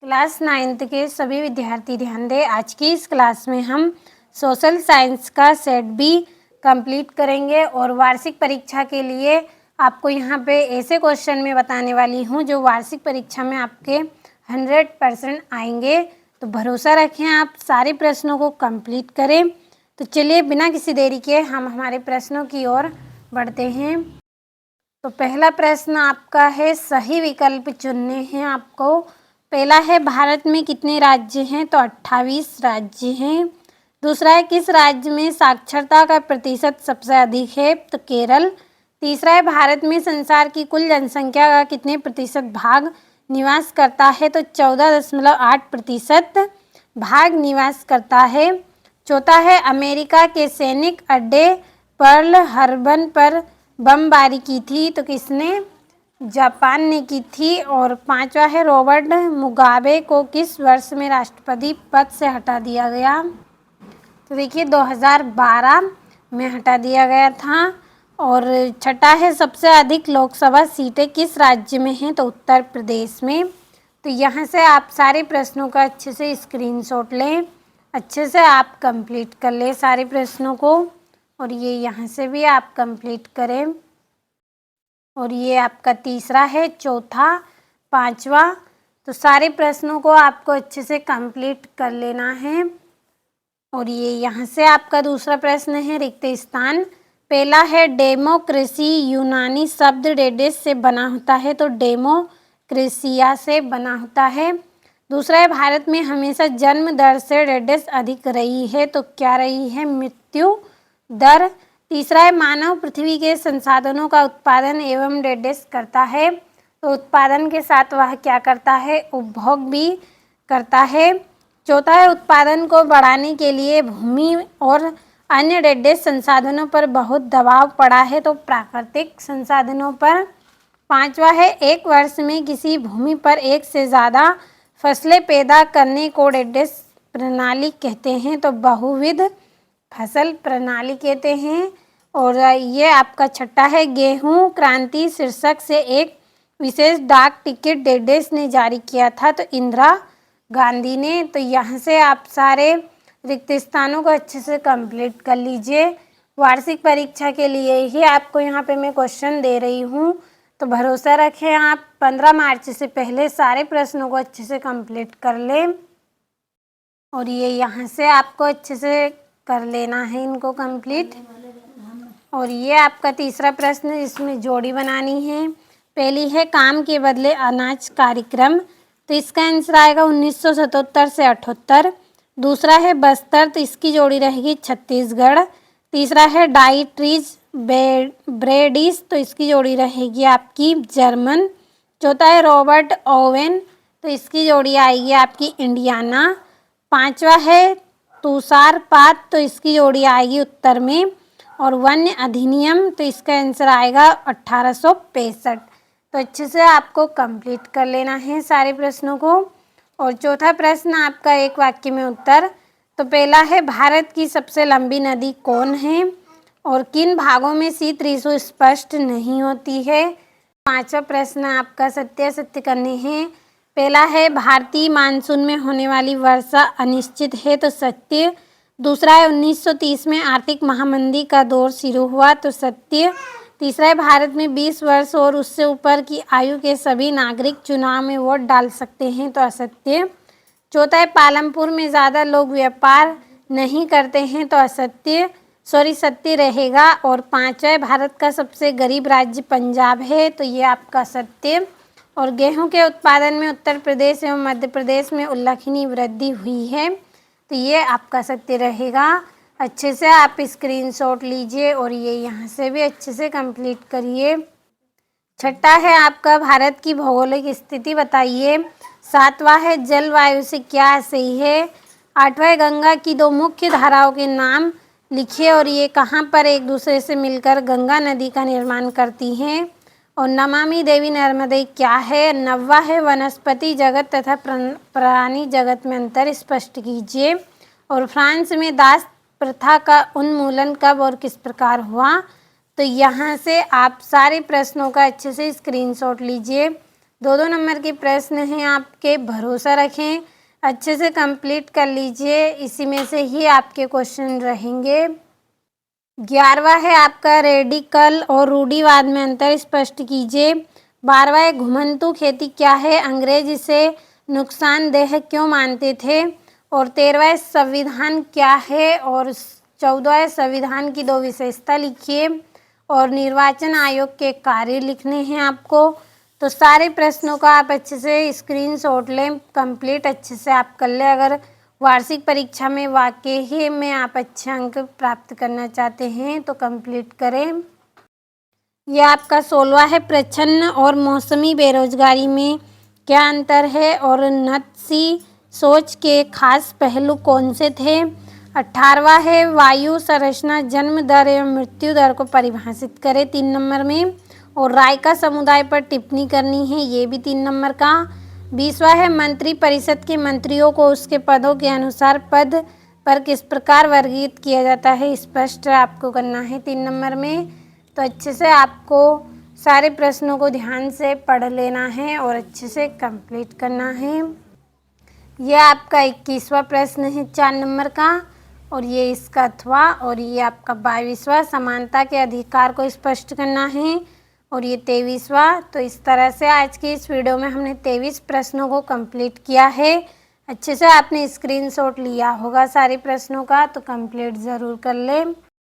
Class 9th के सभी विद्यार्थी ध्यान दें। आज की इस क्लास में हम सोशल साइंस का सेट बी कंप्लीट करेंगे और वार्षिक परीक्षा के लिए आपको यहाँ पे ऐसे क्वेश्चन में बताने वाली हूँ जो वार्षिक परीक्षा में आपके 100% आएंगे। तो भरोसा रखें, आप सारे प्रश्नों को कंप्लीट करें। तो चलिए बिना किसी देरी के हम हमारे प्रश्नों की ओर बढ़ते हैं। तो पहला प्रश्न आपका है, सही विकल्प चुनने हैं आपको। पहला है, भारत में कितने राज्य हैं? तो 28 राज्य हैं। दूसरा है, किस राज्य में साक्षरता का प्रतिशत सबसे अधिक है? तो केरल। तीसरा है, भारत में संसार की कुल जनसंख्या का कितने प्रतिशत भाग निवास करता है? तो 14.8% भाग निवास करता है। चौथा है, अमेरिका के सैनिक अड्डे पर्ल हार्बर पर बमबारी की थी? तो किसने? जापान ने की थी। और पांचवा है, रॉबर्ट मुगाबे को किस वर्ष में राष्ट्रपति पद से हटा दिया गया? तो देखिए 2012 में हटा दिया गया था। और छठा है, सबसे अधिक लोकसभा सीटें किस राज्य में हैं? तो उत्तर प्रदेश में। तो यहाँ से आप सारे प्रश्नों का अच्छे से स्क्रीनशॉट लें, अच्छे से आप कंप्लीट कर लें सारे प्रश्नों को। और ये यहाँ से भी आप कंप्लीट करें। और ये आपका तीसरा है, चौथा, पांचवा। तो सारे प्रश्नों को आपको अच्छे से कंप्लीट कर लेना है। और ये यहाँ से आपका दूसरा प्रश्न है, रिक्त स्थान। पहला है, डेमोक्रेसी यूनानी शब्द डेडेस से बना होता है? तो डेमोक्रेसिया से बना होता है। दूसरा है, भारत में हमेशा जन्म दर से डेडेस अधिक रही है? तो क्या रही है? मृत्यु दर। तीसरा है, मानव पृथ्वी के संसाधनों का उत्पादन एवं डेडेस करता है? तो उत्पादन के साथ वह क्या करता है? उपभोग भी करता है। चौथा है, उत्पादन को बढ़ाने के लिए भूमि और अन्य डेडेस संसाधनों पर बहुत दबाव पड़ा है? तो प्राकृतिक संसाधनों पर। पांचवा है, एक वर्ष में किसी भूमि पर एक से ज़्यादा फसलें पैदा करने को डेडेस प्रणाली कहते हैं? तो बहुविध फसल प्रणाली कहते हैं। और ये आपका छठा है, गेहूं क्रांति शीर्षक से एक विशेष डाक टिकट डेडेस ने जारी किया था? तो इंदिरा गांधी ने। तो यहाँ से आप सारे रिक्त स्थानों को अच्छे से कंप्लीट कर लीजिए। वार्षिक परीक्षा के लिए ही आपको यहाँ पे मैं क्वेश्चन दे रही हूँ, तो भरोसा रखें, आप 15 मार्च से पहले सारे प्रश्नों को अच्छे से कंप्लीट कर लें। और ये यहाँ से आपको अच्छे से कर लेना है इनको कंप्लीट। और ये आपका तीसरा प्रश्न, इसमें जोड़ी बनानी है। पहली है, काम के बदले अनाज कार्यक्रम। तो इसका आंसर आएगा 1977 से 78। दूसरा है, बस्तर। तो इसकी जोड़ी रहेगी छत्तीसगढ़। तीसरा है, डाइट्रीज ब्रेडिस। तो इसकी जोड़ी रहेगी आपकी जर्मन। चौथा है, रॉबर्ट ओवेन। तो इसकी जोड़ी आएगी आपकी इंडियाना। पांचवा है, तुषारपात। तो इसकी जोड़ी आएगी उत्तर में। और वन्य अधिनियम। तो इसका आंसर आएगा 1865। तो अच्छे से आपको कंप्लीट कर लेना है सारे प्रश्नों को। और चौथा प्रश्न आपका एक वाक्य में उत्तर। तो पहला है, भारत की सबसे लंबी नदी कौन है? और किन भागों में शीत ऋतु स्पष्ट नहीं होती है? पांचवा प्रश्न आपका सत्यासत्य करने हैं। पहला है, भारतीय मानसून में होने वाली वर्षा अनिश्चित है? तो सत्य। दूसरा है, 1930 में आर्थिक महामंदी का दौर शुरू हुआ? तो सत्य। तीसरा है, भारत में 20 वर्ष और उससे ऊपर की आयु के सभी नागरिक चुनाव में वोट डाल सकते हैं? तो असत्य। चौथा है, पालमपुर में ज़्यादा लोग व्यापार नहीं करते हैं? तो असत्य, सत्य रहेगा। और पांचवा है, भारत का सबसे गरीब राज्य पंजाब है? तो ये आपका सत्य। और गेहूं के उत्पादन में उत्तर प्रदेश एवं मध्य प्रदेश में उल्लेखनीय वृद्धि हुई है? तो ये आपका सत्य रहेगा। अच्छे से आप स्क्रीनशॉट लीजिए और ये यहाँ से भी अच्छे से कंप्लीट करिए। छठा है आपका, भारत की भौगोलिक स्थिति बताइए। सातवां है, जलवायु से क्या सही है? आठवां है, गंगा की दो मुख्य धाराओं के नाम लिखिए और ये कहाँ पर एक दूसरे से मिलकर गंगा नदी का निर्माण करती हैं? और नमामि देवी नर्मदे क्या है? नौवां है, वनस्पति जगत तथा प्राणी जगत में अंतर स्पष्ट कीजिए। और फ्रांस में दास प्रथा का उन्मूलन कब और किस प्रकार हुआ? तो यहाँ से आप सारे प्रश्नों का अच्छे से स्क्रीनशॉट लीजिए, 2-2 नंबर के प्रश्न हैं आपके, भरोसा रखें, अच्छे से कंप्लीट कर लीजिए, इसी में से ही आपके क्वेश्चन रहेंगे। 11वां है आपका रेडिकल और रूढ़िवाद में अंतर स्पष्ट कीजिए। 12वां है घुमंतू खेती क्या है, अंग्रेज इसे नुकसानदेह क्यों मानते थे। और 13वां है संविधान क्या है। और 14वां है संविधान की 2 विशेषता लिखिए। और निर्वाचन आयोग के कार्य लिखने हैं आपको। तो सारे प्रश्नों का आप अच्छे से स्क्रीनशॉट लें, कंप्लीट अच्छे से आप कर लें। अगर वार्षिक परीक्षा में वाकई ही में आप अच्छे अंक प्राप्त करना चाहते हैं तो कंप्लीट करें। यह आपका 16वां है प्रच्छन्न और मौसमी बेरोजगारी में क्या अंतर है और नत्सी सोच के खास पहलू कौन से थे। 18वां है वायु संरचना जन्म दर एवं मृत्यु दर को परिभाषित करें, 3 नंबर में। और राय का समुदाय पर टिप्पणी करनी है, ये भी 3 नंबर का। 20वां है मंत्री परिषद के मंत्रियों को उसके पदों के अनुसार पद पर किस प्रकार वर्गीकृत किया जाता है, स्पष्ट आपको करना है 3 नंबर में। तो अच्छे से आपको सारे प्रश्नों को ध्यान से पढ़ लेना है और अच्छे से कंप्लीट करना है। यह आपका 21वां प्रश्न है 4 नंबर का, और ये इसका अथवा। और ये आपका 22वां समानता के अधिकार को स्पष्ट करना है, और ये 23वां। तो इस तरह से आज की इस वीडियो में हमने 23 प्रश्नों को कंप्लीट किया है। अच्छे से आपने स्क्रीनशॉट लिया होगा सारे प्रश्नों का, तो कंप्लीट ज़रूर कर लें।